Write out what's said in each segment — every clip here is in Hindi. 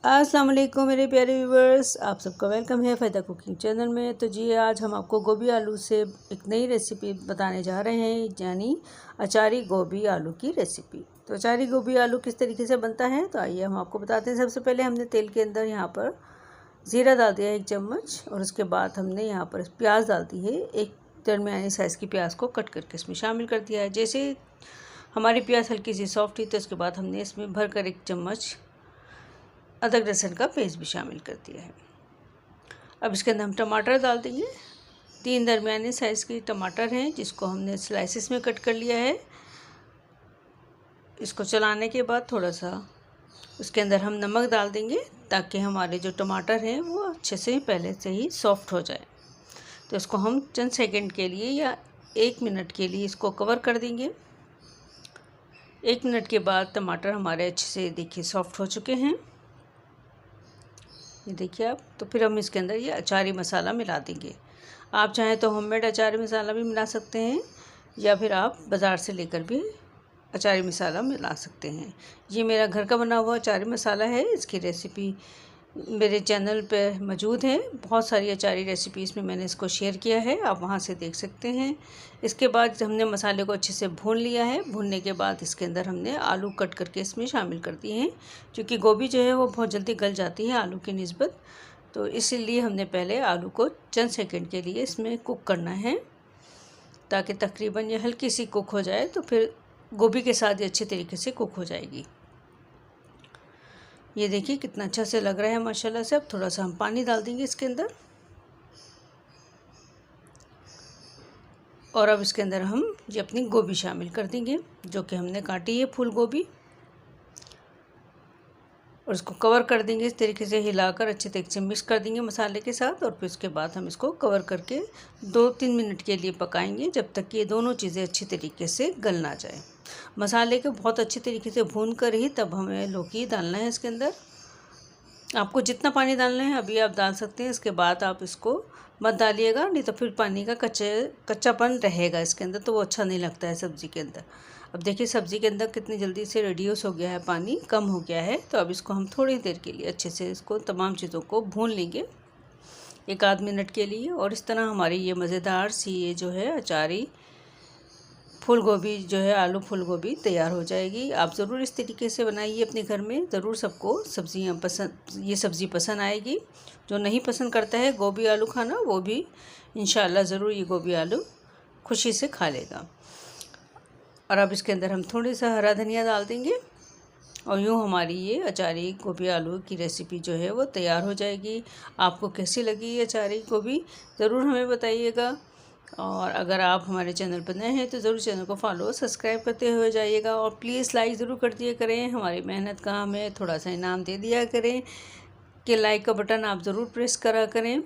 अस्सलाम वालेकुम मेरे प्यारे व्यूवर्स, आप सबका वेलकम है फ़ायदा कुकिंग चैनल में। तो जी आज हम आपको गोभी आलू से एक नई रेसिपी बताने जा रहे हैं, यानी अचारी गोभी आलू की रेसिपी। तो अचारी गोभी आलू किस तरीके से बनता है, तो आइए हम आपको बताते हैं। सबसे पहले हमने तेल के अंदर यहाँ पर ज़ीरा डाल दिया 1 चम्मच, और उसके बाद हमने यहाँ पर प्याज डाल दी है। एक दरमियानी साइज़ की प्याज को कट करके इसमें शामिल कर दिया है। जैसे हमारी प्याज हल्की सी सॉफ्ट हुई तो उसके बाद हमने इसमें भरकर 1 चम्मच अदरक लहसुन का पेस्ट भी शामिल कर दिया है। अब इसके अंदर हम टमाटर डाल देंगे। 3 दरमियाने साइज़ के टमाटर हैं, जिसको हमने स्लाइसिस में कट कर लिया है। इसको चलाने के बाद थोड़ा सा उसके अंदर हम नमक डाल देंगे, ताकि हमारे जो टमाटर हैं वो अच्छे से पहले से ही सॉफ्ट हो जाए। तो इसको हम चंद सेकंड के लिए या 1 मिनट के लिए इसको कवर कर देंगे। 1 मिनट के बाद टमाटर हमारे अच्छे से देखिए सॉफ्ट हो चुके हैं, ये देखिए आप। तो फिर हम इसके अंदर ये अचारी मसाला मिला देंगे। आप चाहें तो होममेड अचारी मसाला भी मिला सकते हैं, या फिर आप बाज़ार से लेकर भी अचारी मसाला मिला सकते हैं। ये मेरा घर का बना हुआ अचारी मसाला है। इसकी रेसिपी मेरे चैनल पर मौजूद है। बहुत सारी अचारी रेसिपीज़ में मैंने इसको शेयर किया है, आप वहाँ से देख सकते हैं। इसके बाद हमने मसाले को अच्छे से भून लिया है। भूनने के बाद इसके अंदर हमने आलू कट करके इसमें शामिल कर दिए हैं, क्योंकि गोभी जो है वो बहुत जल्दी गल जाती है आलू की निस्बत। तो इसीलिए हमने पहले आलू को चंद सेकंड के लिए इसमें कुक करना है, ताकि तकरीबन ये हल्की सी कुक हो जाए, तो फिर गोभी के साथ ये अच्छे तरीके से कुक हो जाएगी। ये देखिए कितना अच्छा से लग रहा है माशाल्लाह से। अब थोड़ा सा हम पानी डाल देंगे इसके अंदर, और अब इसके अंदर हम ये अपनी गोभी शामिल कर देंगे, जो कि हमने काटी है फूल गोभी, और इसको कवर कर देंगे। इस तरीके से हिलाकर अच्छे तरीके से मिक्स कर देंगे मसाले के साथ, और फिर उसके बाद हम इसको कवर करके 2-3 मिनट के लिए पकाएंगे, जब तक कि ये दोनों चीज़ें अच्छी तरीके से गल ना जाए। मसाले को बहुत अच्छे तरीके से भून कर ही तब हमें लौकी डालना है इसके अंदर। आपको जितना पानी डालना है अभी आप डाल सकते हैं, इसके बाद आप इसको मत डालिएगा, नहीं तो फिर पानी का कच्चापन रहेगा इसके अंदर, तो वो अच्छा नहीं लगता है सब्ज़ी के अंदर। अब देखिए सब्ज़ी के अंदर कितनी जल्दी से रिड्यूस हो गया है, पानी कम हो गया है। तो अब इसको हम थोड़ी देर के लिए अच्छे से इसको तमाम चीज़ों को भून लेंगे, 1-आध मिनट के लिए। और इस तरह हमारी ये मज़ेदार सी ये जो है अचारी फूल गोभी जो है आलू फूल गोभी तैयार हो जाएगी। आप ज़रूर इस तरीके से बनाइए अपने घर में, ज़रूर सबको ये सब्ज़ी पसंद आएगी। जो नहीं पसंद करता है गोभी आलू खाना, वो भी इंशाल्लाह ज़रूर ये गोभी आलू खुशी से खा लेगा। और अब इसके अंदर हम थोड़ी सा हरा धनिया डाल देंगे, और यूँ हमारी ये अचारी गोभी आलू की रेसिपी जो है वो तैयार हो जाएगी। आपको कैसी लगी ये अचारी गोभी ज़रूर हमें बताइएगा। और अगर आप हमारे चैनल पर नए हैं तो ज़रूर चैनल को फॉलो सब्सक्राइब करते हुए जाइएगा, और प्लीज़ लाइक ज़रूर कर दिया करें। हमारी मेहनत का हमें थोड़ा सा इनाम दे दिया करें, कि लाइक का बटन आप ज़रूर प्रेस करा करें,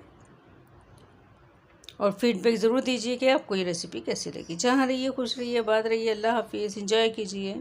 और फीडबैक ज़रूर दीजिए कि आपको ये रेसिपी कैसी लगी। जहाँ रहिए खुश रहिए, आबाद रहिए, अल्लाह हाफिज़, एंजॉय कीजिए।